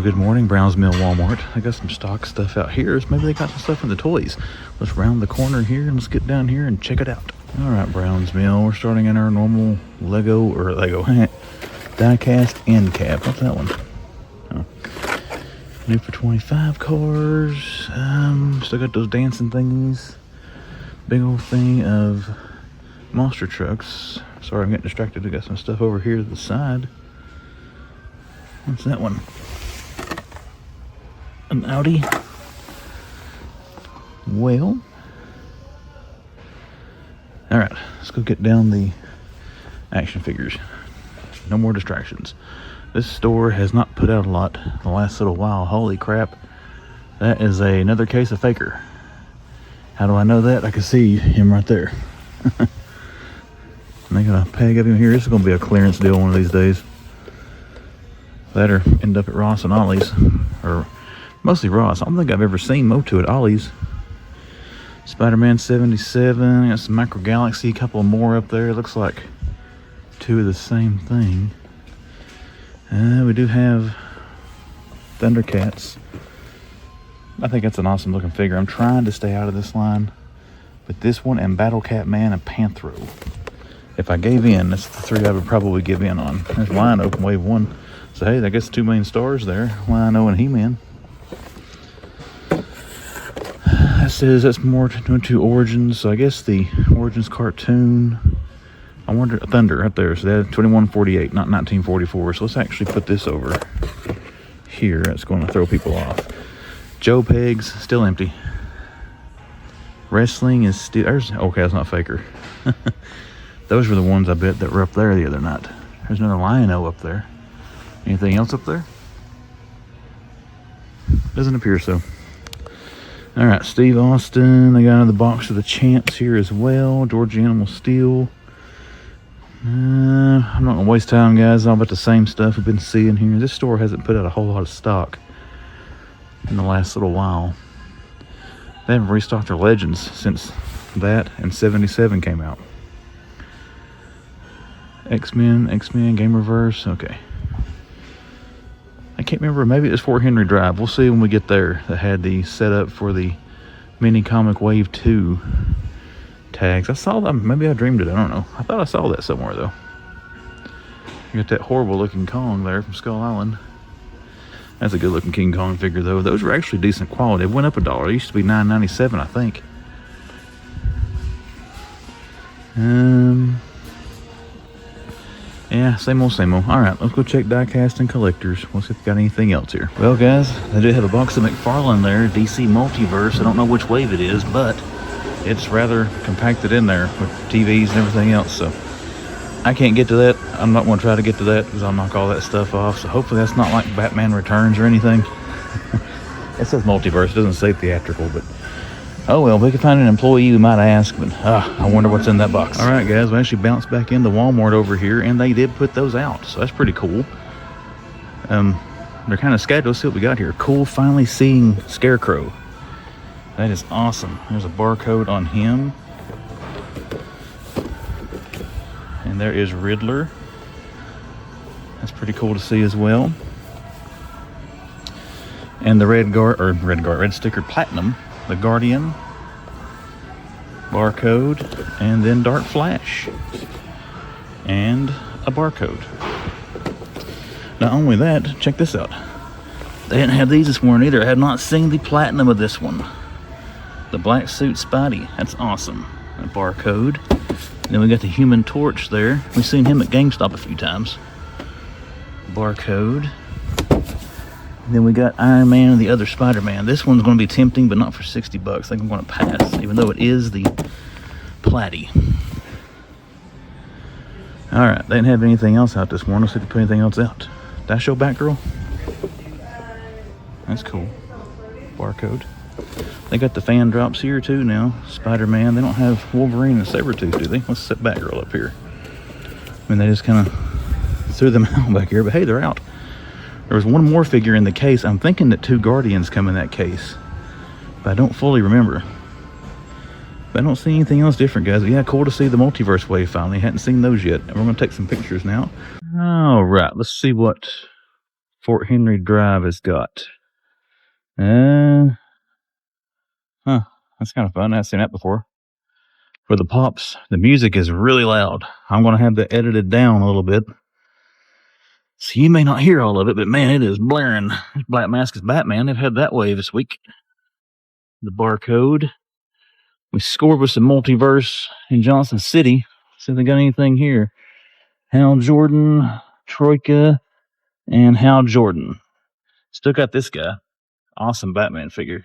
Good morning, Browns Mill Walmart. I got some stock stuff out here. Maybe they got some stuff in the toys. Let's round the corner here and let's get down here and check it out. All right, Browns Mill. We're starting in our normal Lego Diecast end cap. What's that one? Oh. New for 25 cars. Still got those dancing thingies. Big old thing of monster trucks. Sorry, I'm getting distracted. I got some stuff over here to the side. What's that one? An Audi. Well, all right, let's go get down the action figures. No more distractions. This store has not put out a lot the last little while. Holy crap, that is another case of Faker. How do I know that? I can see him right there. And they got a peg of him here. This is going to be a clearance deal one of these days. That or end up at Ross and Ollie's, or mostly Ross. I don't think I've ever seen Moto at Ollie's. Spider-Man 77, got some Micro Galaxy, a couple more up there. It looks like two of the same thing. We do have Thundercats. I think that's an awesome looking figure. I'm trying to stay out of this line, but this one and Battle Cat Man and Panthro. If I gave in, that's the three I would probably give in on. There's Lion-O from Wave 1. So hey, I guess 2 main stars there. Lion-O and He-Man. That says that's more to Origins. So I guess the Origins cartoon. I wonder, Thunder right there. So that's 2148, not 1944. So let's actually put this over here. That's going to throw people off. Joe Pegs, still empty. Wrestling is still, okay, that's not Faker. Those were the ones I bet that were up there the other night. There's another Lion-O up there. Anything else up there? Doesn't appear so. All right, Steve Austin. They got another box of the Champs here as well. George Animal Steel. I'm not gonna waste time, guys. All about the same stuff we've been seeing here. This store hasn't put out a whole lot of stock in the last little while. They haven't restocked their Legends since that and 77 came out. X-Men, Game Reverse. Okay. I can't remember, maybe it was Fort Henry Drive. We'll see when we get there. That had the setup for the Mini Comic Wave 2 tags. I saw them, maybe I dreamed it, I don't know. I thought I saw that somewhere though. You got that horrible looking Kong there from Skull Island. That's a good looking King Kong figure though. Those were actually decent quality. It went up $1. It used to be $9.97, I think. Yeah, same old, same old. All right, let's go check Diecast and Collectors. Let's see if we got anything else here. Well, guys, I do have a box of McFarlane there, DC Multiverse. I don't know which wave it is, but it's rather compacted in there with TVs and everything else. So I can't get to that. I'm not going to try to get to that because I'll knock all that stuff off. So hopefully that's not like Batman Returns or anything. It says Multiverse. It doesn't say theatrical, but oh well, we can find an employee who might ask, but I wonder what's in that box. All right, guys, we actually bounced back into Walmart over here, and they did put those out, so that's pretty cool. They're kind of scattered. Let's see what we got here. Cool, finally seeing Scarecrow. That is awesome. There's a barcode on him. And there is Riddler. That's pretty cool to see as well. And the red sticker Platinum. The Guardian, barcode, and then Dark Flash, and a barcode. Not only that, check this out. They didn't have these this morning either. I had not seen the Platinum of this one. The Black Suit Spidey, that's awesome. A barcode. And then we got the Human Torch there. We've seen him at GameStop a few times. Barcode. And then we got Iron Man and the other Spider-Man. This one's going to be tempting, but not for $60. I think I'm going to pass, even though it is the Platy. All right, they didn't have anything else out this morning. Let's see if they put anything else out. Did I show Batgirl? That's cool. Barcode. They got the fan drops here too now. Spider-Man. They don't have Wolverine and Sabretooth, do they? Let's set Batgirl up here. I mean, they just kind of threw them out back here, but hey, they're out. There was one more figure in the case. I'm thinking that 2 Guardians come in that case, but I don't fully remember. But I don't see anything else different, guys. But yeah, cool to see the Multiverse wave finally. Hadn't seen those yet. And we're going to take some pictures now. All right, let's see what Fort Henry Drive has got. That's kind of fun. I've seen that before. For the pops, the music is really loud. I'm going to have that edited down a little bit. So you may not hear all of it, but man, it is blaring. Black Mask is Batman. They've had that way this week. The barcode. We scored with some Multiverse in Johnson City. See if they got anything here. Hal Jordan, Troika, and Hal Jordan. Still got this guy. Awesome Batman figure.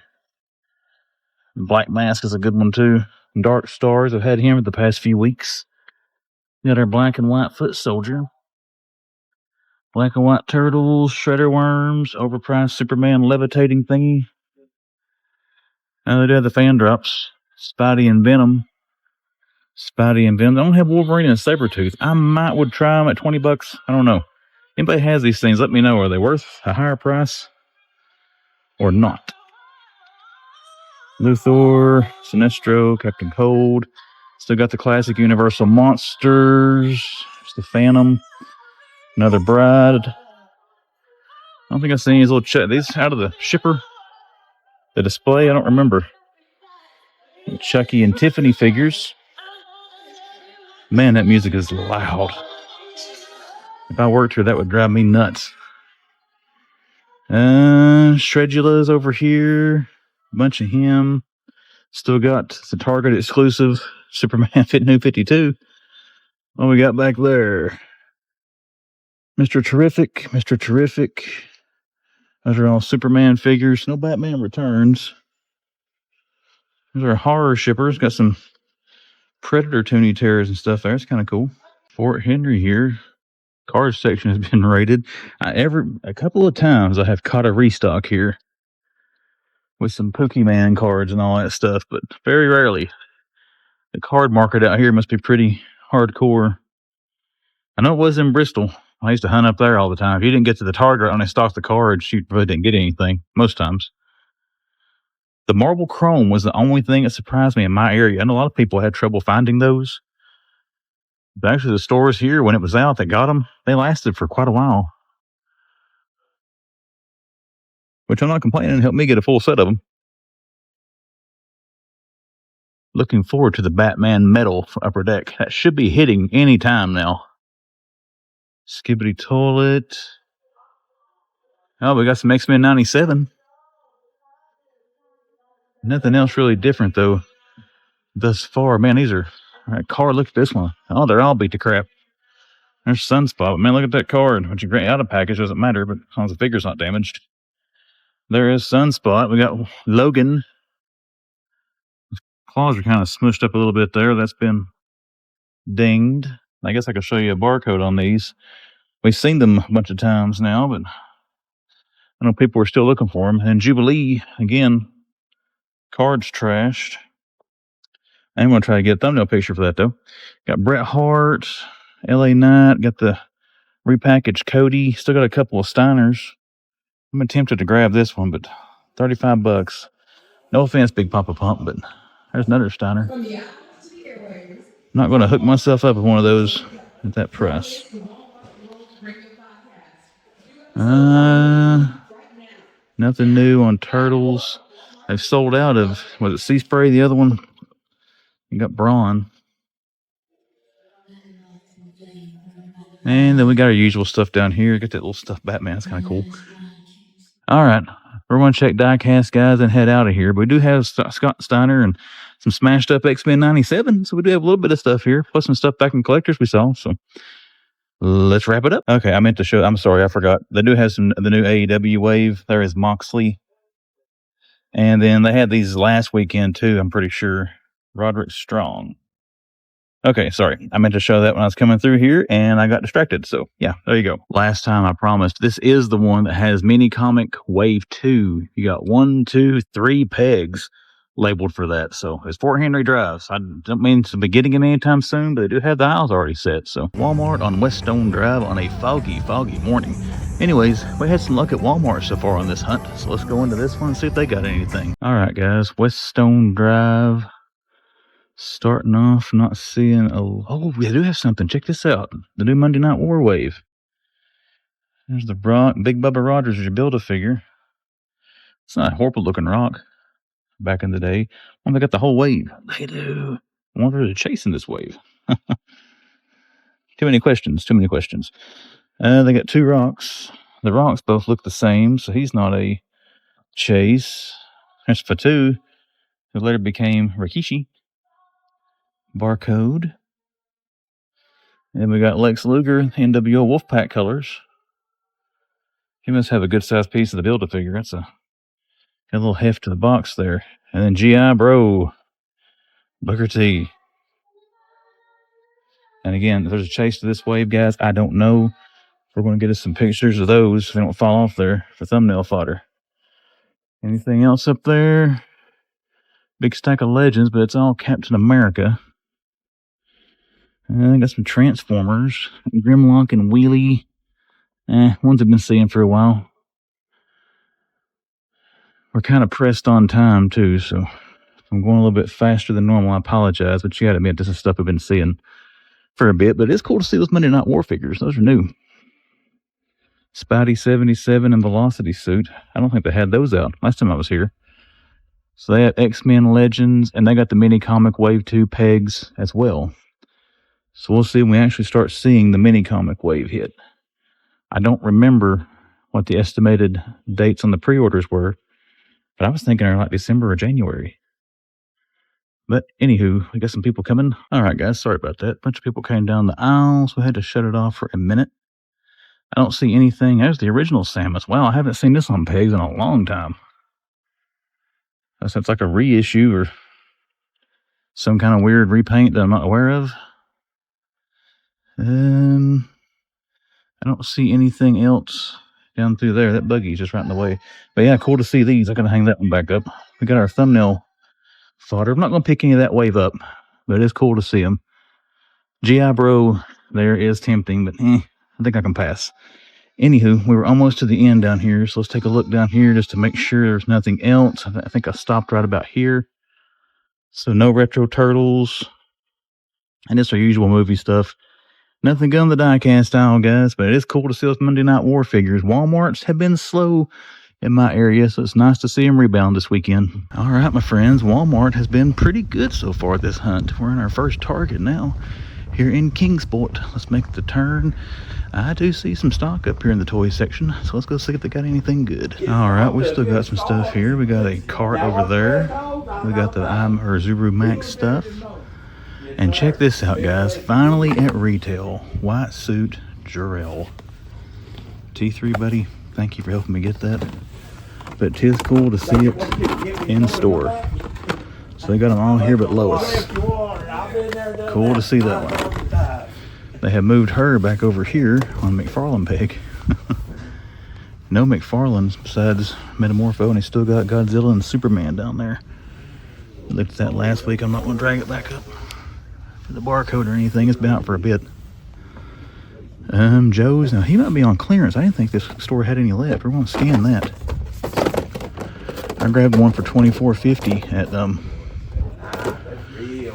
Black Mask is a good one too. Dark Stars, I've had him for the past few weeks. Got our black and white foot soldier. Black and white turtles, shredder worms, overpriced Superman levitating thingy. Now they do have the fan drops. Spidey and Venom. Spidey and Venom. They don't have Wolverine and Sabretooth. I would try them at $20. I don't know. Anybody has these things, let me know. Are they worth a higher price or not? Luthor, Sinestro, Captain Cold. Still got the classic Universal Monsters. There's the Phantom. Another Bride. I don't think I've seen these little these out of the shipper. The display, I don't remember. Chucky and Tiffany figures. Man, that music is loud. If I worked here, that would drive me nuts. Shredula's over here. A bunch of him. Still got the Target exclusive Superman New 52. What we got back there? Mr. Terrific. Mr. Terrific. Those are all Superman figures. No Batman Returns. Those are horror shippers. Got some Predator Toonie Terrors and stuff there. It's kind of cool. Fort Henry here. Card section has been raided. A couple of times I have caught a restock here with some Pokemon cards and all that stuff, but very rarely. The card market out here must be pretty hardcore. I know it was in Bristol. I used to hunt up there all the time. If you didn't get to the Target when they stocked the cards, you really didn't get anything most times. The Marble Chrome was the only thing that surprised me in my area. I know a lot of people had trouble finding those. But actually, the stores here, when it was out, that got them, they lasted for quite a while. Which I'm not complaining. It helped me get a full set of them. Looking forward to the Batman Metal for Upper Deck. That should be hitting any time now. Skibbity Toilet. Oh, we got some X-Men 97. Nothing else really different, though, thus far. Man, these are... All right, card, look at this one. Oh, they're all beat to crap. There's Sunspot. Man, look at that card. What you grant out of package doesn't matter, but as long as the figure's not damaged. There is Sunspot. We got Logan. Claws are kind of smushed up a little bit there. That's been dinged. I guess I could show you a barcode on these. We've seen them a bunch of times now, but I know people are still looking for them. And Jubilee, again, cards trashed. I'm going to try to get a thumbnail picture for that, though. Got Bret Hart, LA Knight, got the repackaged Cody. Still got a couple of Steiners. I'm tempted to grab this one, but $35. No offense, Big Papa Pump, but there's another Steiner. I'm not going to hook myself up with one of those at that price. Nothing new on Turtles. They've sold out of, was it Sea Spray, the other one? You got Braun. And then we got our usual stuff down here. Got that little stuffed Batman. That's kind of cool. All right. We're going to check Diecast, guys, and head out of here. But we do have Scott Steiner and some smashed up X-Men 97. So we do have a little bit of stuff here, plus some stuff back in collectors we saw. So let's wrap it up. Okay, I meant to show. I'm sorry, I forgot. They do have the new AEW wave. There is Moxley. And then they had these last weekend, too, I'm pretty sure. Roderick Strong. Okay, sorry. I meant to show that when I was coming through here, and I got distracted. So, yeah, there you go. Last time I promised, this is the one that has Mini Comic Wave 2. You got 1, 2, 3 pegs labeled for that. So, it's Fort Henry Drive. I don't mean to be getting them anytime soon, but they do have the aisles already set. So, Walmart on West Stone Drive on a foggy morning. Anyways, we had some luck at Walmart so far on this hunt. So, let's go into this one and see if they got anything. All right, guys. West Stone Drive. Starting off, not seeing oh, we do have something. Check this out. The new Monday Night War wave. There's the rock. Big Bubba Rogers is your Build-A-Figure. It's not a horrible looking rock back in the day. Well, they got the whole wave. They do. I wonder if they're chasing this wave. Too many questions. Too many questions. They got 2 rocks. The rocks both look the same, so he's not a chase. There's Fatu, who later became Rikishi. Barcode. And we got Lex Luger, NWO Wolfpack colors. He must have a good sized piece of the Build-A-Figure. That's got a little heft to the box there. And then GIJoe, Booker T. And again, if there's a chase to this wave, guys, I don't know. We're going to get us some pictures of those so they don't fall off there for thumbnail fodder. Anything else up there? Big stack of legends, but it's all Captain America. I got some Transformers, Grimlock and Wheelie. Ones I've been seeing for a while. We're kind of pressed on time too, so if I'm going a little bit faster than normal, I apologize, but you gotta admit this is stuff I've been seeing for a bit, but it's cool to see those Monday Night War figures. Those are new. Spidey 77 and Velocity Suit. I don't think they had those out last time I was here. So they have X-Men Legends, and they got the mini comic Wave 2 pegs as well. So we'll see when we actually start seeing the mini comic wave hit. I don't remember what the estimated dates on the pre-orders were, but I was thinking they're like December or January. But anywho, we got some people coming. All right, guys, sorry about that. A bunch of people came down the aisle, so we had to shut it off for a minute. I don't see anything. There's the original Samus. Wow, I haven't seen this on pegs in a long time. It's like a reissue or some kind of weird repaint that I'm not aware of. I don't see anything else down through there. That buggy's just right in the way. But yeah, cool to see these. I'm going to hang that one back up. We got our thumbnail fodder. I'm not going to pick any of that wave up, but it's cool to see them. GIJoe there is tempting, but I think I can pass. Anywho, we were almost to the end down here, so let's take a look down here just to make sure there's nothing else. I think I stopped right about here. So no Retro Turtles. And it's our usual movie stuff. Nothing on the Diecast aisle, guys, but it is cool to see those Monday Night War figures. Walmarts have been slow in my area, so it's nice to see them rebound this weekend. All right, my friends, Walmart has been pretty good so far this hunt. We're in our first Target now here in Kingsport. Let's make the turn. I do see some stock up here in the toy section, so let's go see if they got anything good. All right, we still got some stuff here. We got a cart over there. We got the Zuru Max stuff. And check this out, guys. Finally at retail, white suit Jarrell. T3, buddy, thank you for helping me get that. But 'tis cool to see it in store. So they got them all here but Lois. Cool to see that one. They have moved her back over here on McFarlane peg. No McFarlanes besides Metamorpho, and they still got Godzilla and Superman down there. I looked at that last week. I'm not going to drag it back up for the barcode or anything. It's been out for a bit. Joe's, now he might be on clearance. I didn't think this store had any left. We're going to scan that. I grabbed one for $24.50 at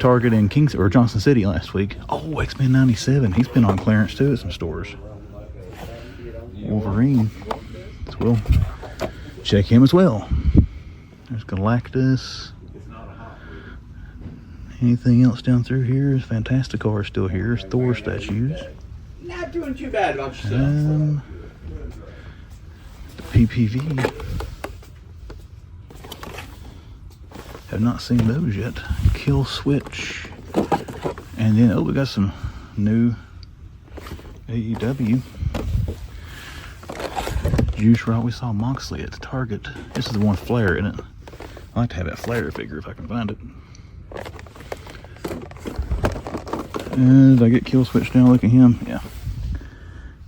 Target in Kingston or Johnson City last week. Oh, X-Men 97. He's been on clearance too at some stores. Wolverine. So we'll check him as well. There's Galactus. Anything else down through here? Fantasticar is still here. Thor statues. Not doing too bad about yourself. The PPV. Have not seen those yet. Kill Switch. And then, oh, we got some new AEW. Juice Rock. We saw Moxley at the Target. This is the one Flair in it. I like to have that Flair figure if I can find it. And did I get Kill Switch now? Look at him. Yeah.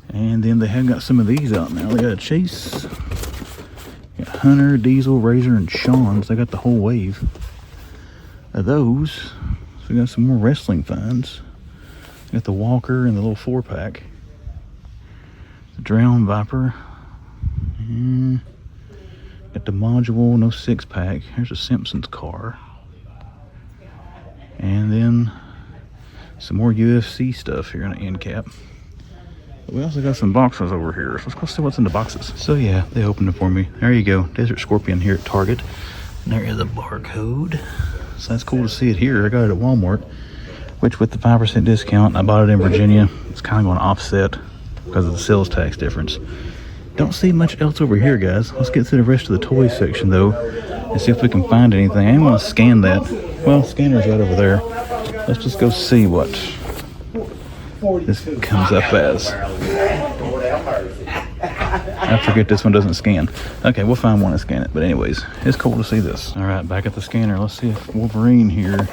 And then they have got some of these out now. They got a Chase. Got Hunter, Diesel, Razor, and Sean's. They got the whole wave of those. So we got some more wrestling finds. Got the Walker and the little 4-pack. The Drowned Viper. And got the module, no 6-pack. Here's a Simpsons car. And then some more UFC stuff here in an end cap. We also got some boxes over here. So let's go see what's in the boxes. So yeah, they opened it for me. There you go. Desert Scorpion here at Target. And there is a barcode. So that's cool to see it here. I got it at Walmart, which with the 5% discount, I bought it in Virginia. It's kind of going to offset because of the sales tax difference. Don't see much else over here, guys. Let's get to the rest of the toy section though and see if we can find anything. I didn't want to scan that. Well, scanner's right over there. Let's just go see what this comes up as. I forget this one doesn't scan. Okay, we'll find one and scan it. But anyways, it's cool to see this. All right, back at the scanner. Let's see if Wolverine here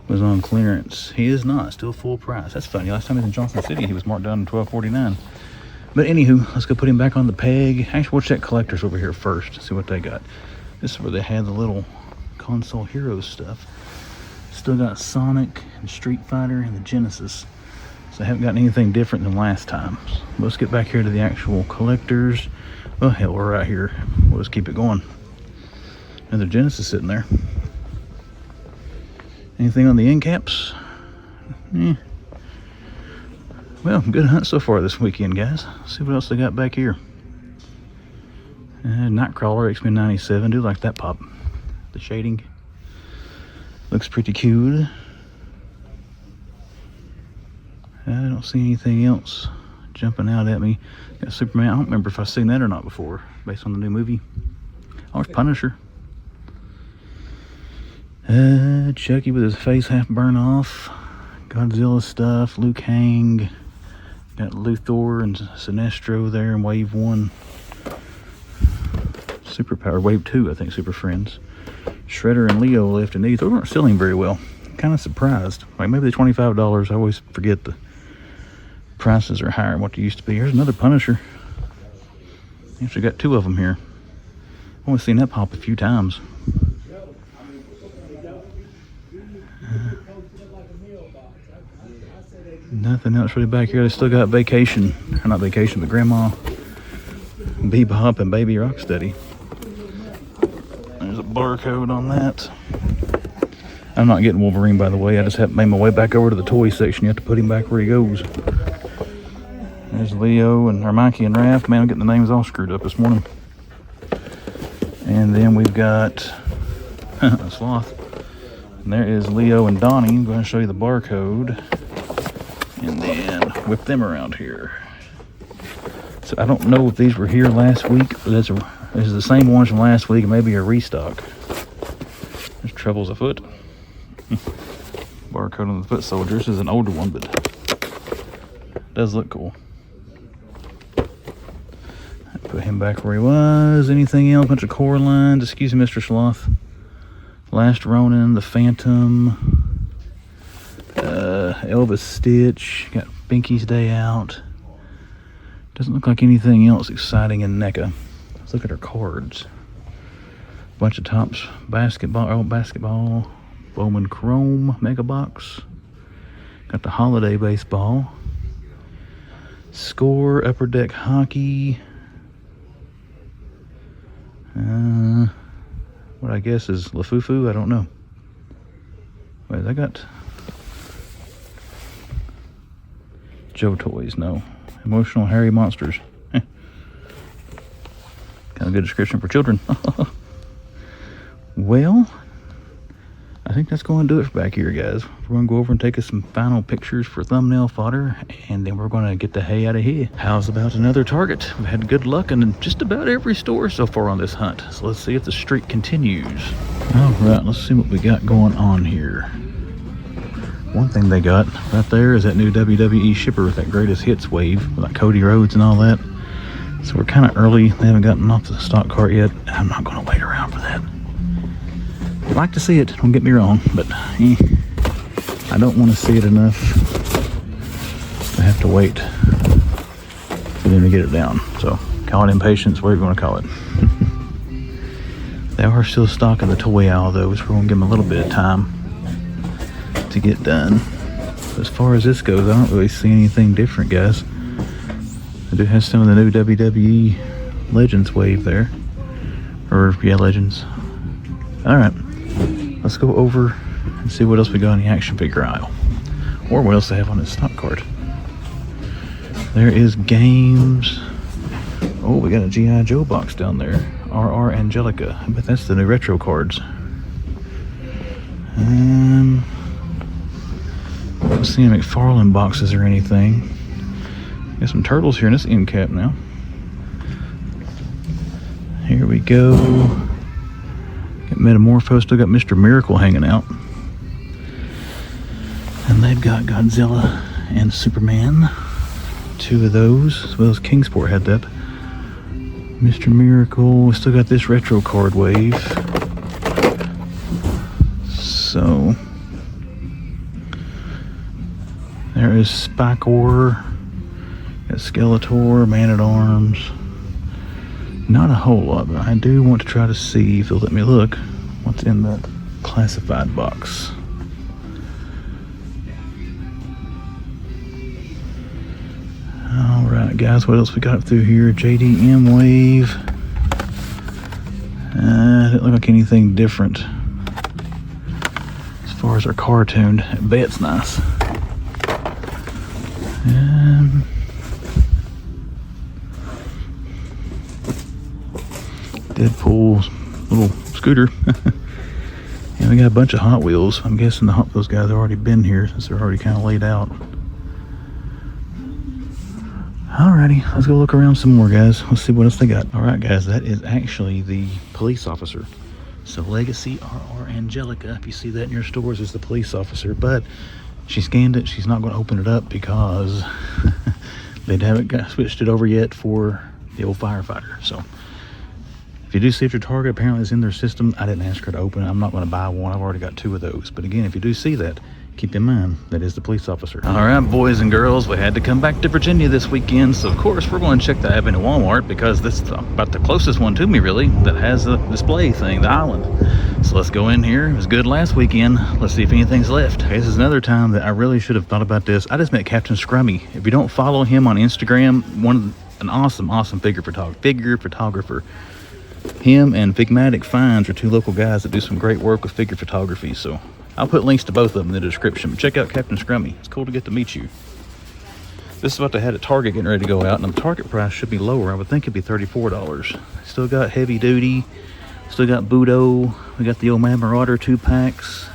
was on clearance. He is not. Still full price. That's funny. Last time he was in Johnson City, he was marked down to $12.49. But anywho, let's go put him back on the peg. Actually, we'll check collectors over here first. See what they got. This is where they had the little console heroes stuff. Still got Sonic and Street Fighter and the Genesis. So I haven't gotten anything different than last time. So let's get back here to the actual collectors. Well, hell, we're right here. We'll just keep it going. Another Genesis sitting there. Anything on the end caps? Well, good hunt so far this weekend, guys. Let's see what else they got back here. Nightcrawler X-Men 97. Do like that pop. The shading looks pretty cute. I don't see anything else jumping out at me. Got Superman. I don't remember if I've seen that or not before, based on the new movie. Oh, it's Punisher. Chucky with his face half burnt off. Godzilla stuff. Liu Kang. Got Luthor and Sinestro there in Wave 1. Superpower. Wave 2, I think, Super Friends. Shredder and Leo left and these. Those weren't selling very well. Kind of surprised. Like maybe the $25. I always forget the prices are higher than what they used to be. Here's another Punisher. Actually got two of them here. I've only seen that pop a few times. Nothing else really back here. They still got Vacation. Or not Vacation, but Grandma Bebop and Baby Rocksteady. There's a barcode on that. I'm not getting Wolverine, by the way. I just have made my way back over to the toy section. You have to put him back where he goes. There's Leo and Mikey and Raph. Man, I'm getting the names all screwed up this morning. And then we've got a Sloth. And there is Leo and Donnie. I'm going to show you the barcode. And then whip them around here. So I don't know if these were here last week. But this is the same ones from last week. Maybe a restock. There's Troubles Afoot. Barcode on the foot soldier. This is an older one, but does look cool. Put him back where he was. Anything else? Bunch of core lines. Excuse me, Mr. Sloth. Last Ronin, the Phantom, Elvis Stitch. Got Binky's Day Out. Doesn't look like anything else exciting in NECA. Let's look at our cards. Bunch of tops. Basketball. Bowman Chrome Mega Box. Got the Holiday Baseball. Score Upper Deck Hockey. What I guess is Lafufu. I don't know. Wait, I got Joe Toys. No. Emotional Hairy Monsters. Kind of good description for children. Well, I think that's going to do it for back here, guys. We're going to go over and take us some final pictures for thumbnail fodder, and then we're going to get the hay out of here. How's about another target? We've had good luck in just about every store so far on this hunt. So let's see if the streak continues. All right, let's see what we got going on here. One thing they got right there is that new WWE shipper with that greatest hits wave, with like Cody Rhodes and all that. So we're kind of early. They haven't gotten off the stock cart yet. I'm not going to wait around for that. I'd like to see it, don't get me wrong, but I don't want to see it enough to have to wait for them to get it down. So call it impatience, whatever you want to call it. They are still stocking the toy aisle though, so we're going to give them a little bit of time to get done. But as far as this goes, I don't really see anything different, guys. I do have some of the new WWE Legends wave there. Or, yeah, Legends. Alright. Let's go over and see what else we got in the action figure aisle. Or what else they have on this stock card. There is games. Oh, we got a GIJoe box down there. RR Angelica. I bet that's the new retro cards. Don't see any McFarlane boxes or anything. Got some turtles here in this end cap now. Here we go. Got Metamorpho, still got Mr. Miracle hanging out. And they've got Godzilla and Superman. 2 of those, as well as Kingsport had that. Mr. Miracle, we still got this retro card wave. So there is Spikor, got Skeletor, Man-at-Arms. Not a whole lot, but I do want to try to see, if they'll let me look, what's in that classified box. Alright guys, what else we got through here? JDM wave. Didn't look like anything different as far as our cartoon. I bet it's nice. Deadpool's little scooter. And we got a bunch of Hot Wheels. I'm guessing the Hot Wheels guys have already been here since they're already kind of laid out. Alrighty, let's go look around some more, guys. Let's see what else they got. Alright guys, that is actually the police officer. So Legacy RR Angelica, if you see that in your stores, is the police officer. But she scanned it, she's not going to open it up because they haven't switched it over yet for the old firefighter. So if you do see it at your Target, apparently it's in their system. I didn't ask her to open it. I'm not going to buy one. I've already got 2 of those. But again, if you do see that, keep in mind that is the police officer. All right, boys and girls, we had to come back to Virginia this weekend. So of course we're going to check the Avenue Walmart because this is about the closest one to me really that has the display thing, the island. So let's go in here. It was good last weekend. Let's see if anything's left. Okay, this is another time that I really should have thought about this. I just met Captain Scrummy. If you don't follow him on Instagram, an awesome figure photographer. Him and Figmatic Finds are 2 local guys that do some great work with figure photography. So I'll put links to both of them in the description. But check out Captain Scrummy. It's cool to get to meet you. This is what they had at Target getting ready to go out, and the Target price should be lower. I would think it'd be $34. Still got Heavy Duty. Still got Budo. We got the old Mad Marauder 2-packs.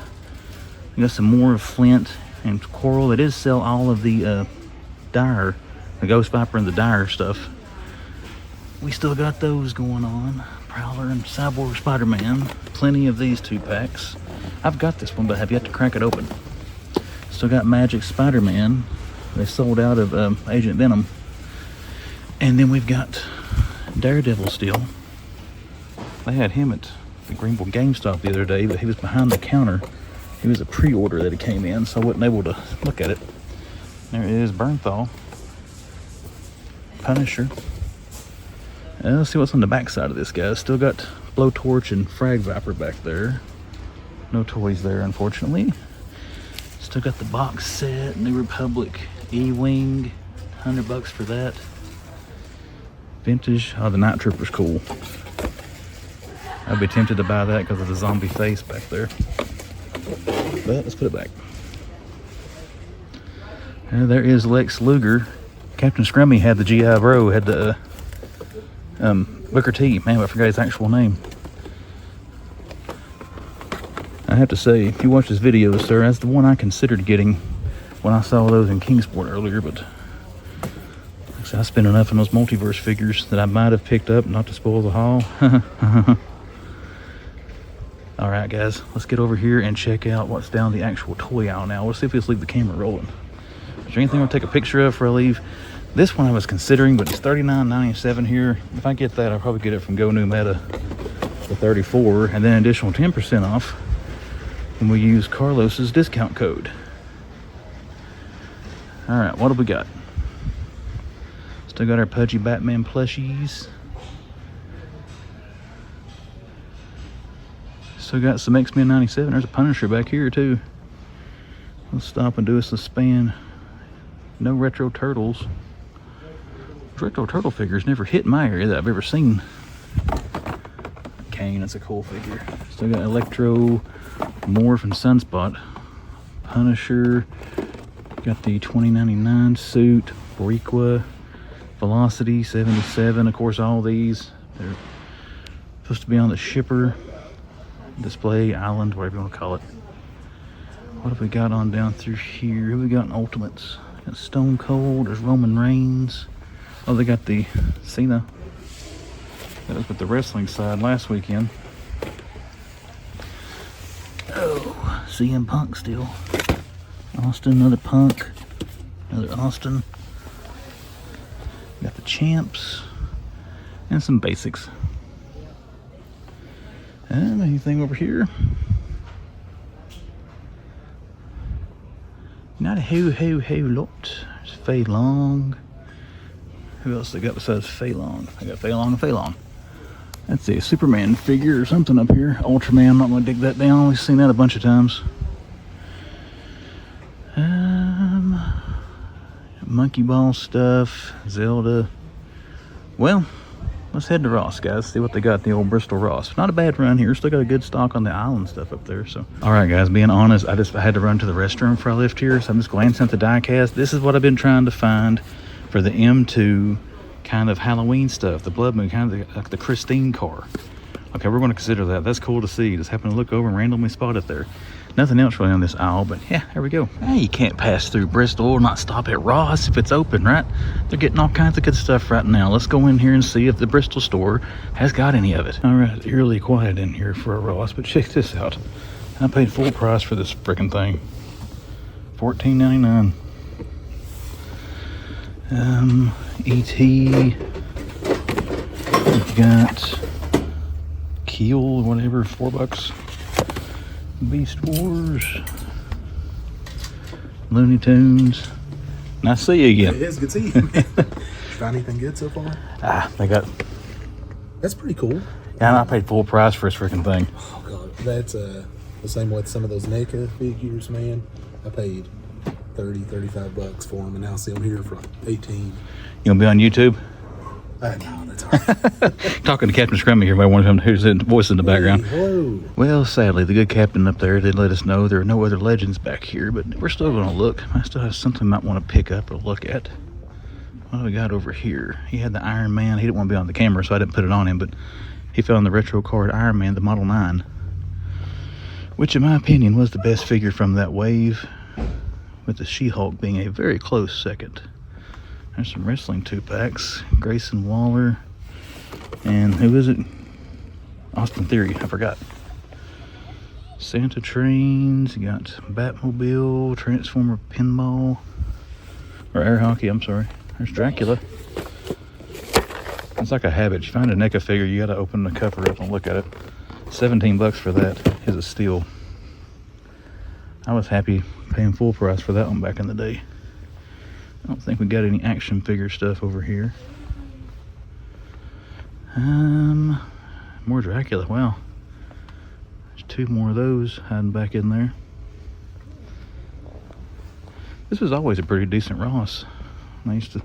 We got some more of Flint and Coral. They did sell all of the Dire, the Ghost Viper and the Dire stuff. We still got those going on. Prowler and Cyborg Spider-Man. Plenty of these 2-packs. I've got this one, but have yet to crack it open. Still got Magic Spider-Man. They sold out of Agent Venom. And then we've got Daredevil still. They had him at the Greenville GameStop the other day, but he was behind the counter. He was a pre-order that it came in, so I wasn't able to look at it. There is Bernthal. Punisher. Let's see what's on the back side of this, guys. Still got Blowtorch and Frag Viper back there. No toys there, unfortunately. Still got the box set, New Republic E-Wing, $100 for that. Vintage, oh, the Night Trooper's cool. I'd be tempted to buy that because of the zombie face back there. But let's put it back. And there is Lex Luger. Captain Scrummy had the GIJoe, had the Booker T. Man, I forgot his actual name. I have to say, if you watch this video, sir, that's the one I considered getting when I saw those in Kingsport earlier, but I spent enough on those multiverse figures that I might have picked up, not to spoil the haul. Alright guys, let's get over here and check out what's down the actual toy aisle now. Let's see if we just leave the camera rolling. Is there anything I'll take a picture of before I leave? This one I was considering, but it's $39.97 here. If I get that, I'll probably get it from Go New Meta for $34, and then an additional 10% off when we use Carlos's discount code. Alright, what do we got? Still got our Pudgy Batman plushies. Still got some X-Men 97. There's a Punisher back here too. Let's stop and do us a span. No Retro Turtles. Retro Turtle figures never hit my area that I've ever seen. Kane, that's a cool figure. Still got Electro, Morph, and Sunspot. Punisher. Got the 2099 suit. Boriqua, Velocity 77. Of course, all these, they're supposed to be on the shipper, display, island, whatever you want to call it. What have we got on down through here? Who we got in Ultimates? Got Stone Cold, there's Roman Reigns. Oh, they got the Cena. That was with the wrestling side last weekend. Oh, CM Punk still. Austin, another Punk. Another Austin. Got the Champs. And some basics. And anything over here? Not a whole lot. There's Fei Long. Who else they got besides Fei Long? I got Fei Long and Fei Long. That's a Superman figure or something up here. Ultraman, I'm not going to dig that down. We've seen that a bunch of times. Monkey Ball stuff. Zelda. Well, let's head to Ross, guys. See what they got at the old Bristol Ross. Not a bad run here. Still got a good stock on the island stuff up there. So, all right, guys. Being honest, I had to run to the restroom before I left here. So I'm just glancing at the Diecast. This is what I've been trying to find for the M2 kind of Halloween stuff. The Blood Moon, kind of like the Christine car. Okay, we're going to consider that. That's cool to see. Just happened to look over and randomly spot it there. Nothing else really on this aisle, but yeah, there we go. Hey, you can't pass through Bristol or not stop at Ross if it's open, right? They're getting all kinds of good stuff right now. Let's go in here and see if the Bristol store has got any of it. All right, eerily quiet in here for a Ross, but check this out. I paid full price for this freaking thing. $14.99. E.T. We've got Keel, whatever, $4. Beast Wars, Looney Tunes. Nice to see you again. It is good to see you, man. Find anything good so far? They got. That's pretty cool. Yeah, and I paid full price for this freaking thing. Oh god, that's the same with some of those NECA figures, man. I paid $30-35 for them, and now I see them here for 18. You gonna be on YouTube? No, that's all right. Talking to Captain Scrummy here, by one of them who's in voice in the background. Hey, hello. Well, sadly, the good captain up there did let us know there are no other legends back here, but we're still going to look. I still have something I might want to pick up or look at. What do we got over here? He had the Iron Man. He didn't want to be on the camera, so I didn't put it on him, but he found the retro card Iron Man, the Model 9, which in my opinion was the best figure from that wave, with the She-Hulk being a very close second. There's some wrestling 2-packs. Grayson Waller. And who is it? Austin Theory. I forgot. Santa Trains. You got Batmobile. Transformer Pinball. Or Air Hockey, I'm sorry. There's Dracula. It's like a habit. You find a NECA figure, you gotta open the cover up and look at it. $17 for that is a steal. I was happy paying full price for that one back in the day. I don't think we got any action figure stuff over here. More Dracula. Wow. There's 2 more of those hiding back in there. This was always a pretty decent Ross. I used to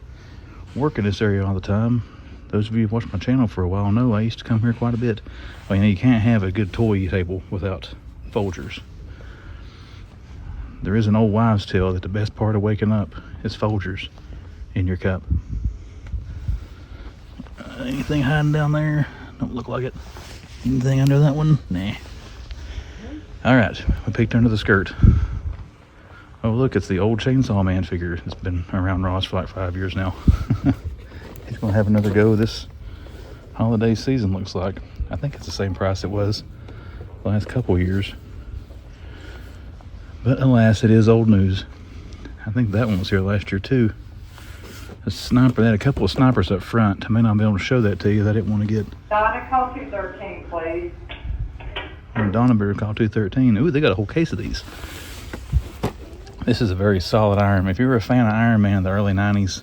work in this area all the time. Those of you who've watched my channel for a while know I used to come here quite a bit. Well, you can't have a good toy table without Folgers. There is an old wives' tale that the best part of waking up is Folgers in your cup. Anything hiding down there? Don't look like it. Anything under that one? Nah. Alright, we peeked under the skirt. Oh look, it's the old Chainsaw Man figure. It's been around Ross for like 5 years now. He's gonna have another go this holiday season, looks like. I think it's the same price it was the last couple years. But alas, it is old news. I think that one was here last year too. A sniper, they had a couple of snipers up front. I may not be able to show that to you. I didn't want to get. Donna, call 213, please. And Donna better call 213. Ooh, they got a whole case of these. This is a very solid Iron Man. If you were a fan of Iron Man in the early 90s,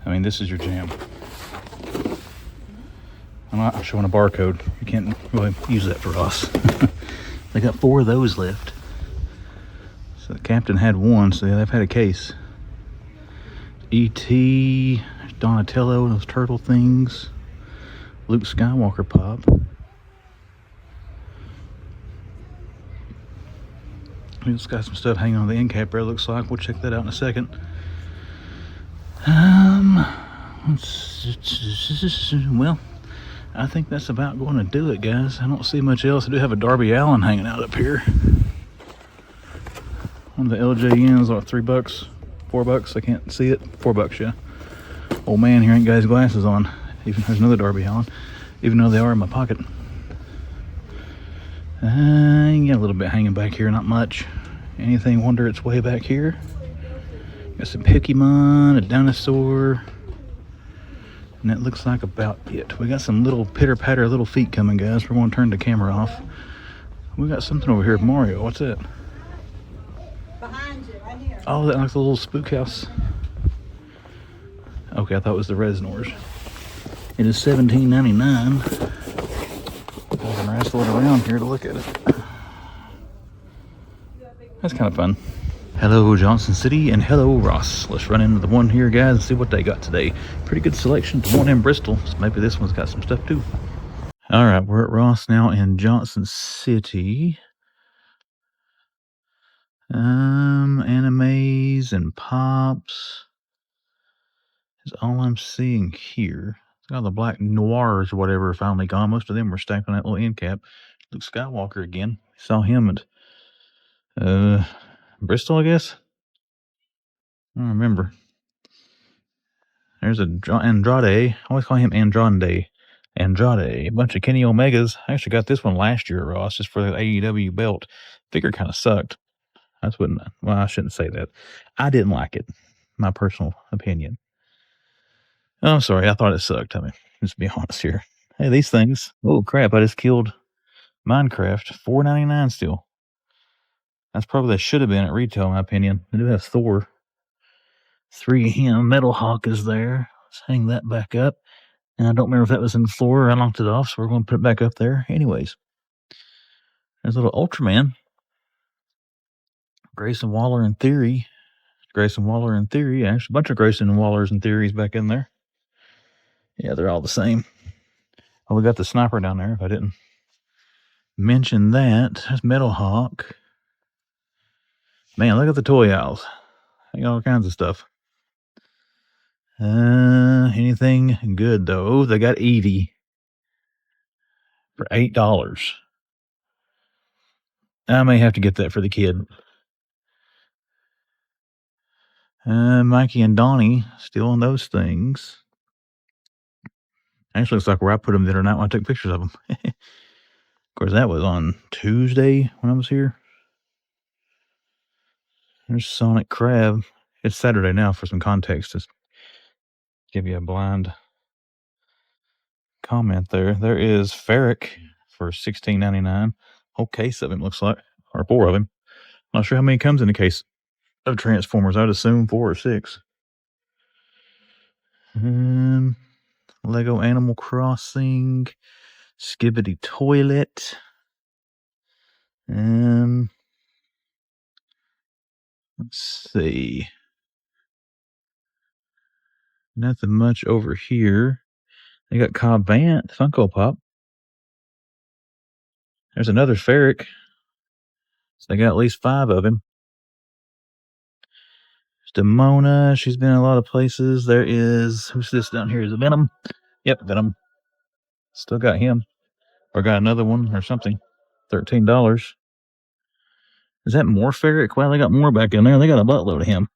I mean, this is your jam. I'm not showing a barcode. You can't really use that for us. They got 4 of those left. So the captain had 1, so they've had a case. E.T., Donatello, those turtle things. Luke Skywalker pop. We just got some stuff hanging on the end cap there, looks like. We'll check that out in a second. Well, I think that's about going to do it, guys. I don't see much else. I do have a Darby Allin hanging out up here. One of the LJNs are $3, $4. I can't see it. $4, yeah. Old man here ain't got his glasses on. Even there's another Darby Allin, even though they are in my pocket. You got a little bit hanging back here, not much. Anything wonder its way back here? Got some Pokemon, a dinosaur, and that looks like about it. We got some little pitter-patter little feet coming, guys. We're going to turn the camera off. We got something over here, Mario. What's that? Behind you, right here. Oh, that looks like a little spook house. Okay, I thought it was the Resnors. It is $17.99. I can wrestle it around here to look at it. That's kind of fun. Hello, Johnson City, and hello, Ross. Let's run into the one here, guys, and see what they got today. Pretty good selection. The one in Bristol, so maybe this one's got some stuff too. All right, we're at Ross now in Johnson City. Animes and pops is all I'm seeing here. Got the Black Noirs or whatever finally gone. Most of them were stacked on that little end cap. Luke Skywalker again. Saw him at Bristol, I guess. I don't remember. There's a Andrade. I always call him Andrade. Andrade. A bunch of Kenny Omegas. I actually got this one last year, Ross, just for the AEW belt. Figure kind of sucked. That's what. Well, I shouldn't say that. I didn't like it. My personal opinion. Oh, I'm sorry. I thought it sucked. I mean, let's be honest here. Hey, these things. Oh, crap. I just killed Minecraft. $4.99 still. That's probably that should have been at retail, in my opinion. I do have Thor. 3 of him. Metal Hawk is there. Let's hang that back up. And I don't remember if that was in the floor or I knocked it off, so we're going to put it back up there. Anyways. There's a little Ultraman. Grayson Waller in theory. Grayson Waller in theory. Actually, a bunch of Grayson Wallers and theories back in there. Yeah, they're all the same. Oh, we got the sniper down there, if I didn't mention that. That's Metal Hawk. Man, look at the toy aisles. They got all kinds of stuff. Anything good, though? Oh, they got Eevee for $8. I may have to get that for the kid. Mikey and Donnie still on those things. Actually, looks like where I put them the other night when I took pictures of them. Of course, that was on Tuesday when I was here. There's Sonic Crab. It's Saturday now for some context. Just give you a blind comment there. There is Ferric for $16.99. Whole case of him looks like, or 4 of him. Not sure how many comes in a case of Transformers. I'd assume 4 or 6. Lego Animal Crossing, Skibbity Toilet. Let's see. Nothing much over here. They got Cobb Vanth, Funko Pop. There's another Ferric. So they got at least 5 of him. There's Demona. She's been in a lot of places. There is, who's this down here? Is it Venom? Yep, Venom. Still got him. Or got another one or something. $13. Is that more Ferric? Well, they got more back in there. They got a buttload of him.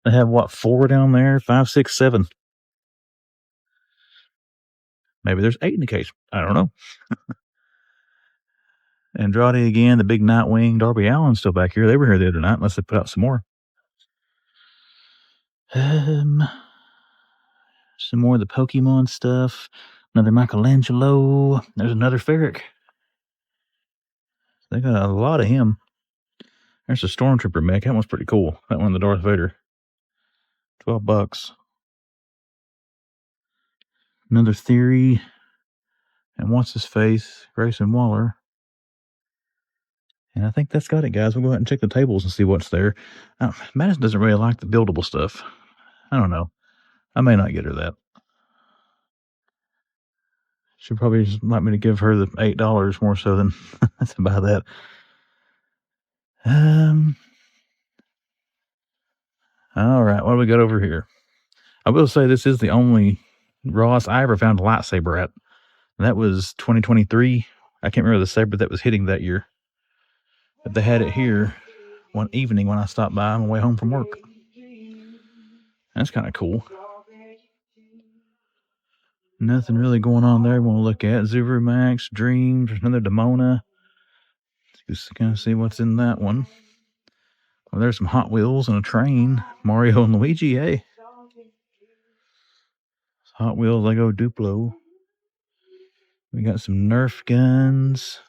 They have, what, 4 down there? 5, 6, 7. Maybe there's 8 in the case. I don't know. Andrade again, the big Nightwing. Darby Allin's still back here. They were here the other night, unless they put out some more. Some more of the Pokemon stuff. Another Michelangelo. There's another Ferric. They got a lot of him. There's a Stormtrooper mech. That one's pretty cool. That one, the Darth Vader. $12. Another Theory. And what's his face? Grayson Waller. And I think that's got it, guys. We'll go ahead and check the tables and see what's there. Madison doesn't really like the buildable stuff. I don't know. I may not get her that. She'll probably just like me to give her the $8 more so than that's about that. All right, what do we got over here? I will say this is the only Ross I ever found a lightsaber at. And that was 2023. I can't remember the saber that was hitting that year. But they had it here one evening when I stopped by on my way home from work. That's kind of cool. Nothing really going on there. We'll look at Zuru Max, Dreams, another Demona. Just kind of see what's in that one. Well, there's some Hot Wheels and a train. Mario and Luigi, hey. Hot Wheels Lego Duplo. We got some Nerf guns.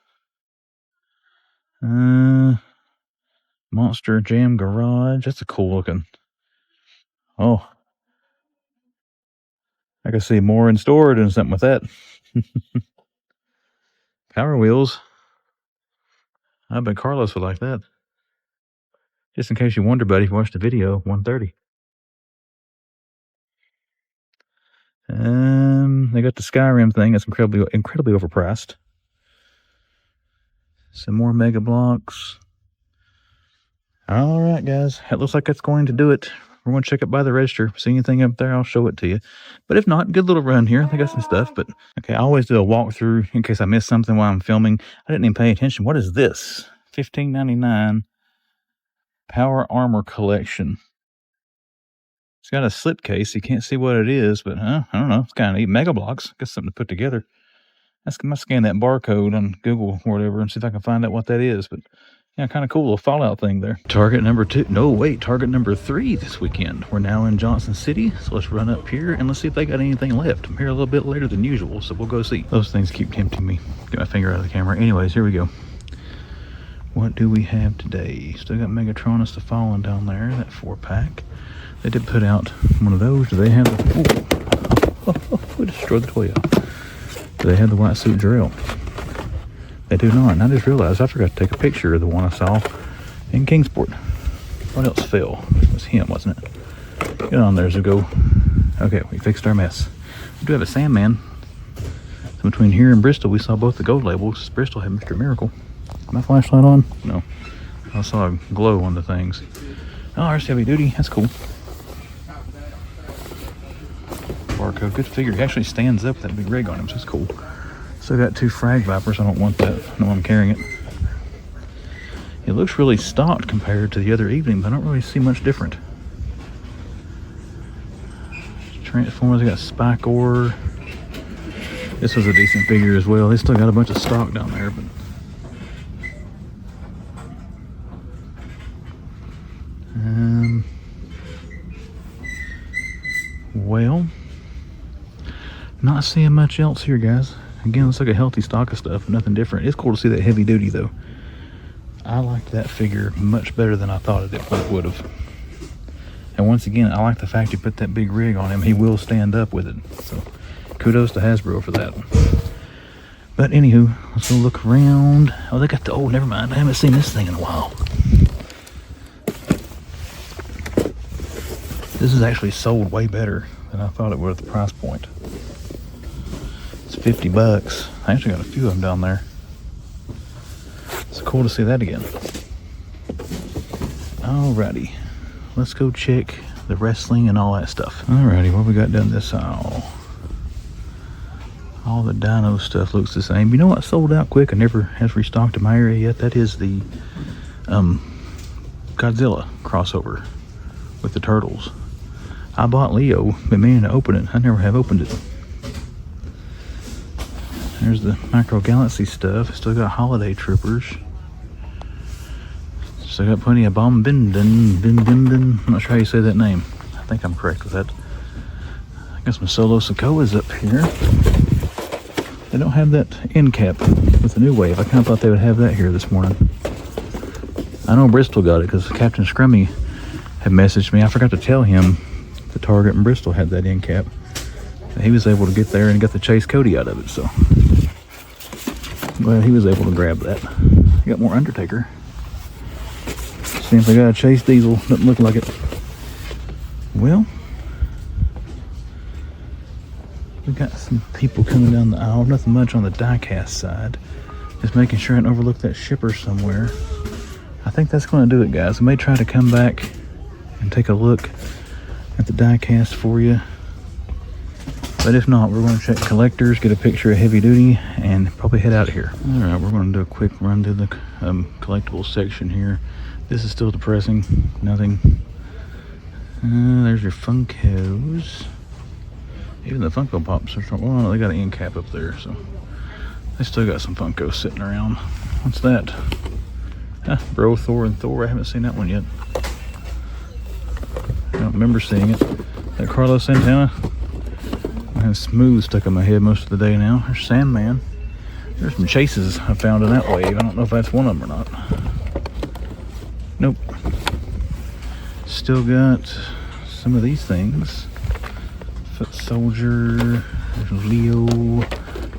Monster Jam Garage. That's a cool looking. Oh. I can see more in store doing something with that. Power Wheels. I bet Carlos would like that. Just in case you wonder, buddy, if you watched the video, 130. They got the Skyrim thing. That's incredibly overpriced. Some more Mega Blocks. All right, guys. It looks like that's going to do it. We're going to check it by the register. See anything up there, I'll show it to you. But if not, good little run here. They got some stuff. But okay, I always do a walkthrough in case I miss something while I'm filming. I didn't even pay attention. What is this? $15.99 Power Armor Collection. It's got a slipcase. You can't see what it is, but I don't know. It's kind of neat. Mega Blocks. Got something to put together. I'm going to scan that barcode on Google or whatever and see if I can find out what that is. But yeah, kind of cool little Fallout thing there. Target number 2. No, wait. Target number 3 this weekend. We're now in Johnson City. So let's run up here and let's see if they got anything left. I'm here a little bit later than usual, so we'll go see. Those things keep tempting me. Get my finger out of the camera. Anyways, here we go. What do we have today? Still got Megatronus the Fallen down there. That 4-pack. They did put out one of those. Do they have the... we destroyed the toyhaul. Do they have the white suit drill? They do not. And I just realized I forgot to take a picture of the one I saw in Kingsport. What else fell? It was him, wasn't it? Get on there, Zugo. Okay, we fixed our mess. We do have a Sandman. So between here and Bristol, we saw both the gold labels. Bristol had Mr. Miracle. My flashlight on? No. I saw a glow on the things. Oh, there's Heavy Duty. That's cool. Barcode. Good figure. He actually stands up with that big rig on him, so it's cool. Still got 2 Frag Vipers. I don't want that. No, I'm carrying it. It looks really stocked compared to the other evening, but I don't really see much different. Transformers. I got Spike Ore. This was a decent figure as well. They still got a bunch of stock down there, but well, not seeing much else here, guys. Again, looks like a healthy stock of stuff, nothing different. It's cool to see that Heavy Duty, though. I liked that figure much better than I thought it would have. And once again, I like the fact you put that big rig on him. He will stand up with it. So, kudos to Hasbro for that. But anywho, let's go look around. Oh, they got the... Oh, never mind. I haven't seen this thing in a while. This is actually sold way better than I thought it would at the price point. It's $50. I actually got a few of them down there. It's cool to see that again. Alrighty. Let's go check the wrestling and all that stuff. Alrighty, what we got down this aisle? All the dino stuff looks the same. You know what sold out quick and never has restocked in my area yet? That is the Godzilla crossover with the turtles. I bought Leo, been meaning to open it. I never have opened it. There's the Micro Galaxy stuff. Still got Holiday Troopers. Still got plenty of Bin. I'm not sure how you say that name. I think I'm correct with that. I got some Solo Sokoas up here. They don't have that end cap with the new wave. I kind of thought they would have that here this morning. I know Bristol got it because Captain Scrummy had messaged me. I forgot to tell him the Target in Bristol had that end cap. And he was able to get there and got the Chase Cody out of it, so well, he was able to grab that. Got more Undertaker. Seems like I got a Chase Diesel. Doesn't look like it. Well, we got some people coming down the aisle. Nothing much on the Diecast side. Just making sure I don't overlook that shipper somewhere. I think that's going to do it, guys. I may try to come back and take a look Got the Diecast for you. But if not, we're going to check collectors, get a picture of heavy duty, and probably head out of here. Alright, we're going to do a quick run through the collectibles section here. This is still depressing. Nothing. There's your Funkos. Even the Funko Pops are strong. Well, they got an end cap up there, so they still got some Funkos sitting around. What's that? Bro, Thor and Thor. I haven't seen that one yet. I don't remember seeing it. That Carlos Santana. I have Smooth stuck in my head most of the day now. There's Sandman. There's some chases I found in that wave. I don't know if that's one of them or not. Nope. Still got some of these things. Foot Soldier. There's Leo.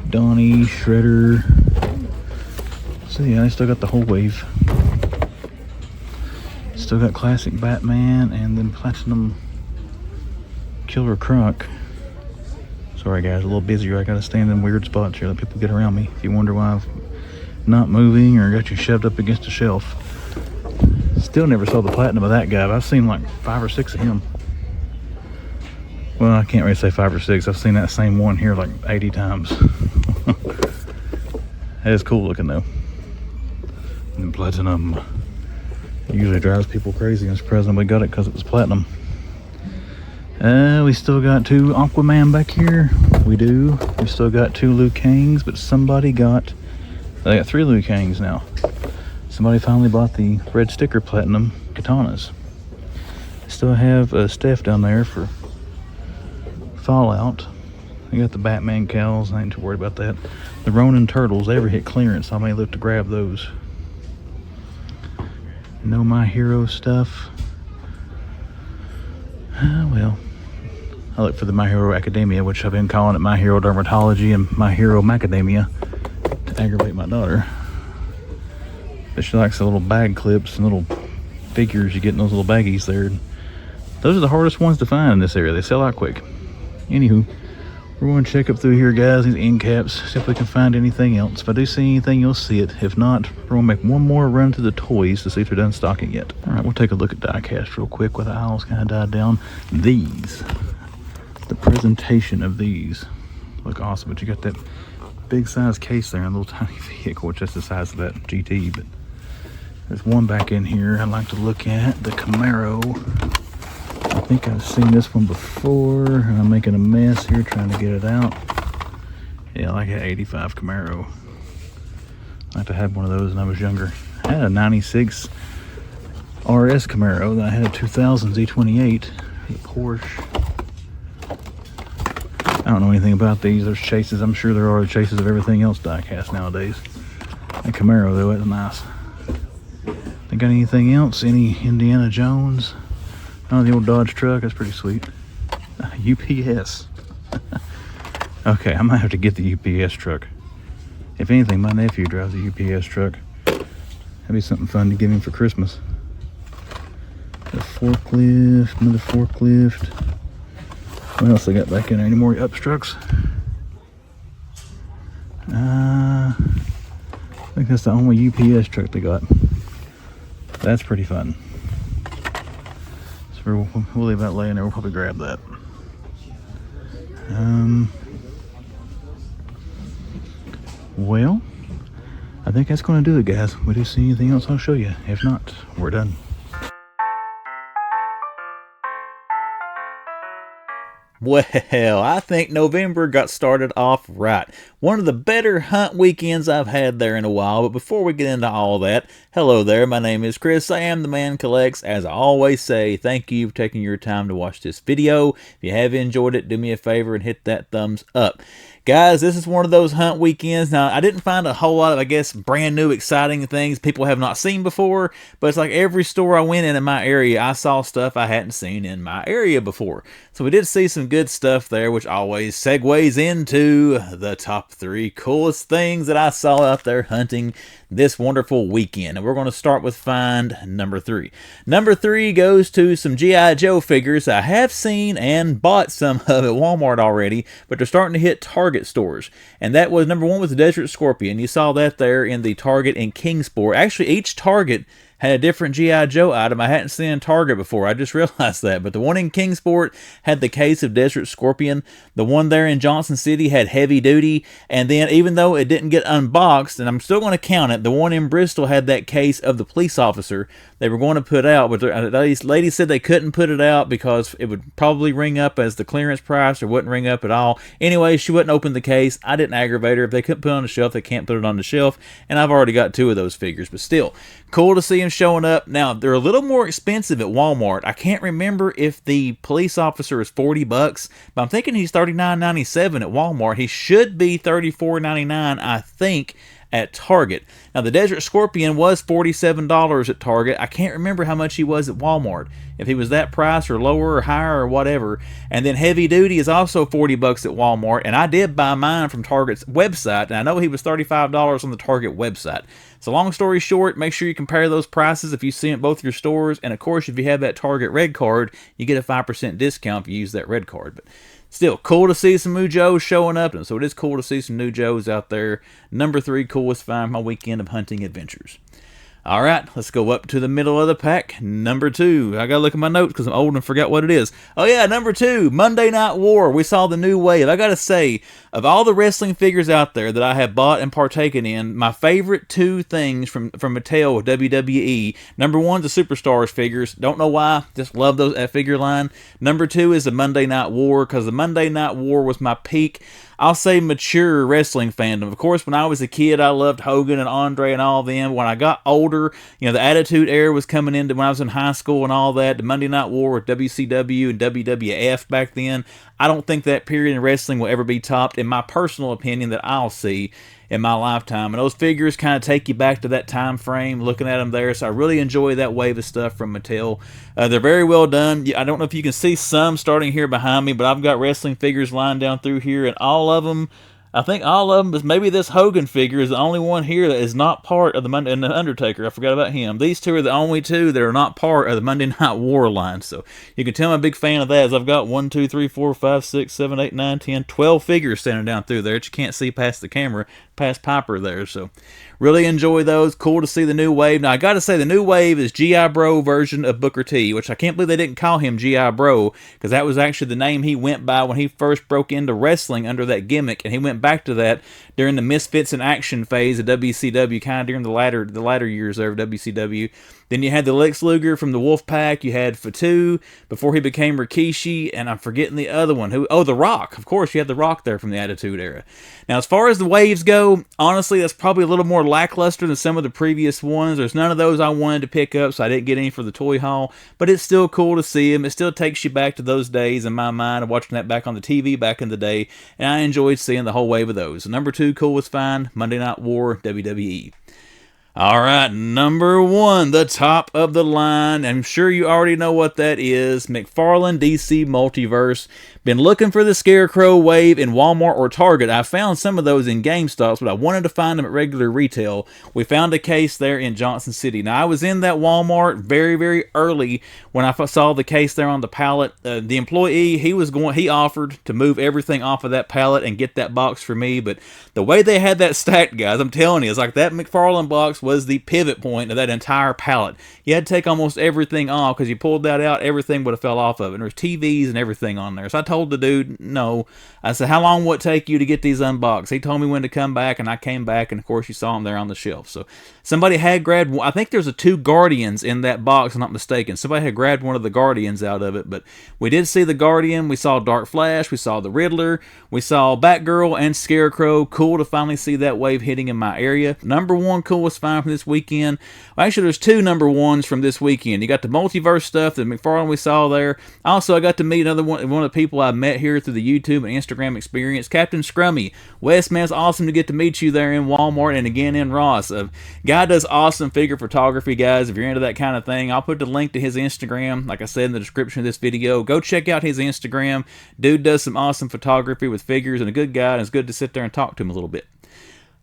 Donnie. Shredder. So yeah, I still got the whole wave. Still got classic Batman and then Platinum Killer Croc. Sorry guys, a little busier. I gotta stand in weird spots here, let people get around me. If you wonder why I'm not moving or got you shoved up against a shelf. Still never saw the platinum of that guy, but I've seen like 5 or 6 of him. Well, I can't really say 5 or 6. I've seen that same one here like 80 times. That is cool looking though. And platinum. It usually drives people crazy. I'm surprised nobody got it because it was platinum. We still got 2 Aquaman back here. We do. We still got 2 Liu Kangs, but somebody got... I got 3 Liu Kangs now. Somebody finally bought the red sticker platinum katanas. Still have Steph down there for Fallout. We got the Batman cows. I ain't too worried about that. The Ronin turtles, they ever hit clearance, I may look to grab those. No My Hero stuff. Well, I look for the My Hero Academia, which I've been calling it My Hero Dermatology and My Hero Macadamia to aggravate my daughter. But she likes the little bag clips and little figures you get in those little baggies there. Those are the hardest ones to find in this area. They sell out quick. Anywho, we're going to check up through here, guys, these end caps, see if we can find anything else. If I do see anything, you'll see it. If not, we're going to make one more run to the toys to see if they're done stocking yet. All right, we'll take a look at Diecast real quick while the aisles kind of died down. These, the presentation of these look awesome, but you got that big size case there and a little tiny vehicle, which is the size of that GT, but there's one back in here I'd like to look at, the Camaro. I think I've seen this one before, and I'm making a mess here trying to get it out. Yeah, like an 85 Camaro. I like to have one of those when I was younger. I had a 96 RS Camaro, then I had a 2000 Z28, a Porsche. I don't know anything about these. There's chases. I'm sure there are chases of everything else Diecast nowadays. That Camaro, though, that's nice. They got anything else? Any Indiana Jones? Oh, the old Dodge truck. That's pretty sweet. UPS. Okay, I might have to get the UPS truck. If anything, my nephew drives the UPS truck. That'd be something fun to give him for Christmas. A forklift, another forklift. What else they got back in there? Any more up trucks? I think that's the only UPS truck they got. That's pretty fun. So we'll leave that laying there. We'll probably grab that. Well, I think that's going to do it, guys. If we do see anything else, I'll show you. If not, we're done. Well, I think November got started off right. One of the better hunt weekends I've had there in a while. But before we get into all that, hello there, my name is Chris. I am the Man Collects. As I always say, thank you for taking your time to watch this video. If you have enjoyed it, do me a favor and hit that thumbs up. Guys, this is one of those hunt weekends. Now, I didn't find a whole lot of, I guess, brand new, exciting things people have not seen before, but it's like every store I went in my area, I saw stuff I hadn't seen in my area before. So we did see some good stuff there, which always segues into the top 3 coolest things that I saw out there hunting this wonderful weekend. And we're going to start with find number 3. Number 3 goes to some GIJoe figures I have seen and bought some of at Walmart already, but they're starting to hit Target stores. And that was number 1 with the Desert Scorpion. You saw that there in the Target in Kingsport. Actually, each Target had a different GIJoe item I hadn't seen in Target before. I just realized that. But the one in Kingsport had the case of Desert Scorpion. The one there in Johnson City had Heavy Duty. And then even though it didn't get unboxed, and I'm still going to count it, the one in Bristol had that case of the police officer they were going to put out. But the lady said they couldn't put it out because it would probably ring up as the clearance price or wouldn't ring up at all. Anyway, she wouldn't open the case. I didn't aggravate her. If they couldn't put it on the shelf, they can't put it on the shelf. And I've already got 2 of those figures. But still, cool to see them showing up. Now, they're a little more expensive at Walmart. I can't remember if the police officer is $40, but I'm thinking he's $39.97 at Walmart. He should be $34.99, I think, at Target. Now, the Desert Scorpion was $47 at Target. I can't remember how much he was at Walmart. If he was that price or lower or higher or whatever. And then Heavy Duty is also $40 at Walmart. And I did buy mine from Target's website. And I know he was $35 on the Target website. So long story short, make sure you compare those prices if you see it at both your stores. And of course, if you have that Target red card, you get a 5% discount if you use that red card. But still, cool to see some new Joes showing up, and so it is cool to see some new Joes out there. Number 3, coolest find my weekend of hunting adventures. All right, let's go up to the middle of the pack. Number 2. I got to look at my notes because I'm old and forgot what it is. Oh, yeah, number 2, Monday Night War. We saw the new wave. I got to say, of all the wrestling figures out there that I have bought and partaken in, my favorite 2 things from Mattel WWE, number 1 is the Superstars figures. Don't know why, just love that figure line. Number 2 is the Monday Night War, because the Monday Night War was my peak, I'll say, mature wrestling fandom. Of course, when I was a kid, I loved Hogan and Andre and all of them. When I got older, you know, the Attitude Era was coming into when I was in high school and all that. The Monday Night War with WCW and WWF back then. I don't think that period in wrestling will ever be topped, in my personal opinion, that I'll see in my lifetime. And those figures kind of take you back to that time frame, looking at them there. So I really enjoy that wave of stuff from Mattel. They're very well done. I don't know if you can see some starting here behind me, but I've got wrestling figures lined down through here, and all of them, I think all of them, but maybe this Hogan figure is the only one here that is not part of the Monday, and the Undertaker, I forgot about him. These 2 are the only 2 that are not part of the Monday Night War line. So you can tell I'm a big fan of that, as I've got 1, 2, 3, 4, 5, 6, 7, 8, 9, 10, 12 figures standing down through there that you can't see past the camera, past Piper there. So really enjoy those. Cool to see the new wave. Now, I got to say, the new wave is G.I. Bro version of Booker T, which I can't believe they didn't call him G.I. Bro, because that was actually the name he went by when he first broke into wrestling under that gimmick, and he went back to that during the Misfits in Action phase of WCW, kind of during the latter years there of WCW. Then you had the Lex Luger from the Wolfpack. You had Fatu before he became Rikishi, and I'm forgetting the other one. The Rock. Of course, you had the Rock there from the Attitude Era. Now, as far as the waves go, honestly, that's probably a little more lackluster than some of the previous ones. There's none of those I wanted to pick up, so I didn't get any for the toy haul. But it's still cool to see them. It still takes you back to those days in my mind of watching that back on the TV back in the day, and I enjoyed seeing the whole wave of those. Number 2, coolest find, Monday Night War, WWE. All right, number 1, the top of the line. I'm sure you already know what that is. McFarlane DC Multiverse. Been looking for the Scarecrow wave in Walmart or Target. I found some of those in GameStops, but I wanted to find them at regular retail. We found a case there in Johnson City. Now, I was in that Walmart very, very early when I saw the case there on the pallet. The employee, he offered to move everything off of that pallet and get that box for me, but the way they had that stacked, guys, I'm telling you, it's like that McFarlane box was the pivot point of that entire pallet. You had to take almost everything off, because you pulled that out, everything would have fell off of it. And there's TVs and everything on there. So I told the dude no. I said, how long will it take you to get these unboxed? He told me when to come back, and I came back, and of course you saw them there on the shelf. So somebody had grabbed, I think there's 2 Guardians in that box, if I'm not mistaken. Somebody had grabbed one of the Guardians out of it, but we did see the Guardian. We saw Dark Flash. We saw the Riddler. We saw Batgirl and Scarecrow. Cool to finally see that wave hitting in my area. Number 1 coolest find from this weekend. Well, actually, there's 2 number 1s from this weekend. You got the multiverse stuff, the McFarlane we saw there. Also, I got to meet one of the people I met here through the YouTube and Instagram experience, Captain Scrummy. Wes, man, it's awesome to get to meet you there in Walmart and again in Ross. Guy does awesome figure photography, guys. If you're into that kind of thing, I'll put the link to his Instagram, like I said, in the description of this video. Go check out his Instagram. Dude does some awesome photography with figures, and a good guy, and it's good to sit there and talk to him a little bit.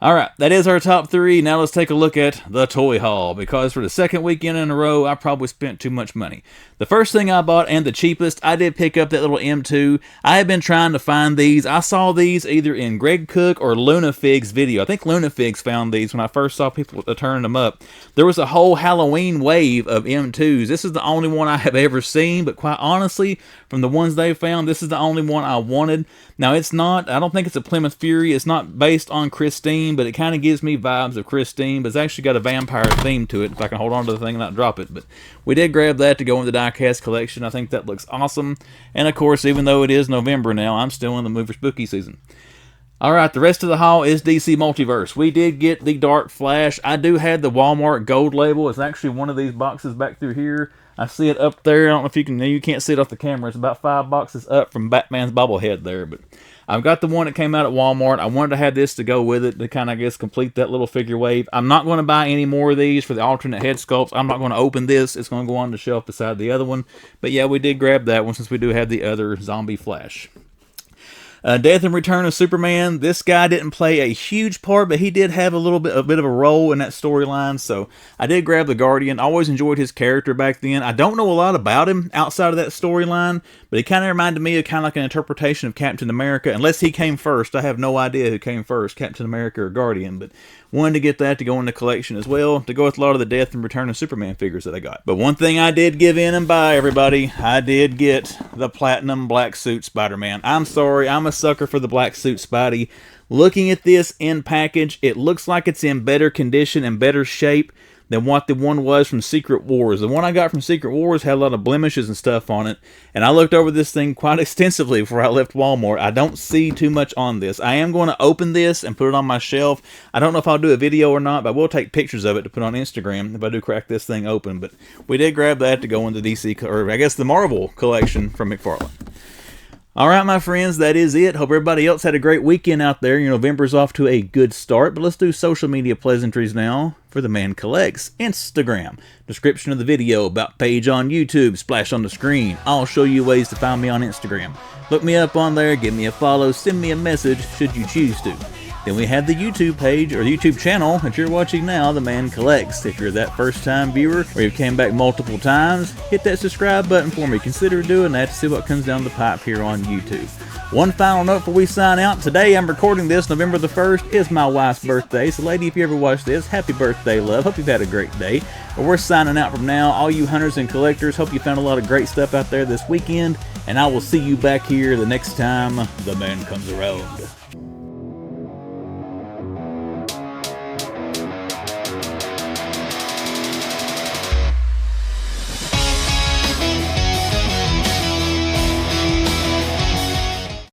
Alright, that is our top 3. Now let's take a look at the toy haul, because for the second weekend in a row, I probably spent too much money. The first thing I bought, and the cheapest, I did pick up that little M2. I have been trying to find these. I saw these either in Greg Cook or Lunafig's video. I think Lunafigs found these when I first saw people turning them up. There was a whole Halloween wave of M2s. This is the only one I have ever seen, but quite honestly, from the ones they found, this is the only one I wanted. Now, it's not, I don't think it's a Plymouth Fury. It's not based on Christine, but it kind of gives me vibes of Christine, but it's actually got a vampire theme to it, if I can hold on to the thing and not drop it. But we did grab that to go in the Diecast collection. I think that looks awesome. And of course, even though it is November now, I'm still in the mood for spooky season. Alright, the rest of the haul is DC Multiverse. We did get the Dark Flash. I do have the Walmart gold label. It's actually one of these boxes back through here. I see it up there. I don't know if you can't see it off the camera. It's about 5 boxes up from Batman's bobblehead there. But I've got the one that came out at Walmart. I wanted to have this to go with it to kind of, I guess, complete that little figure wave. I'm not going to buy any more of these for the alternate head sculpts. I'm not going to open this. It's going to go on the shelf beside the other one. But yeah, we did grab that one since we do have the other Zombie Flash. Death and Return of Superman. This guy didn't play a huge part, but he did have a bit of a role in that storyline. So I did grab the Guardian. I always enjoyed his character back then. I don't know a lot about him outside of that storyline, but he kind of reminded me of kind of like an interpretation of Captain America, unless he came first. I have no idea who came first, Captain America or Guardian, but wanted to get that to go in the collection as well, to go with a lot of the Death and Return of Superman figures that I got. But one thing I did give in and buy, everybody, I did get the Platinum Black Suit Spider-Man. I'm sorry, I'm a sucker for the Black Suit Spidey. Looking at this in package, it looks like it's in better condition and better shape than what the one was from Secret Wars. The one I got from Secret Wars had a lot of blemishes and stuff on it, and I looked over this thing quite extensively before I left Walmart. I don't see too much on this. I am going to open this and put it on my shelf. I don't know if I'll do a video or not, but I will take pictures of it to put on Instagram if I do crack this thing open. But we did grab that to go into DC, or I guess the Marvel collection from McFarlane. Alright, my friends, that is it. Hope everybody else had a great weekend out there. Your November's off to a good start, but let's do social media pleasantries now for the Man Collects. Instagram, description of the video, about page on YouTube, splash on the screen. I'll show you ways to find me on Instagram. Look me up on there, give me a follow, send me a message should you choose to. Then we have the YouTube page, or YouTube channel that you're watching now, The Man Collects. If you're that first-time viewer, or you've came back multiple times, hit that subscribe button for me. Consider doing that to see what comes down the pipe here on YouTube. One final note before we sign out. Today, I'm recording this, November the 1st, is my wife's birthday. So, lady, if you ever watch this, happy birthday, love. Hope you've had a great day. But we're signing out from now. All you hunters and collectors, hope you found a lot of great stuff out there this weekend. And I will see you back here the next time the man comes around.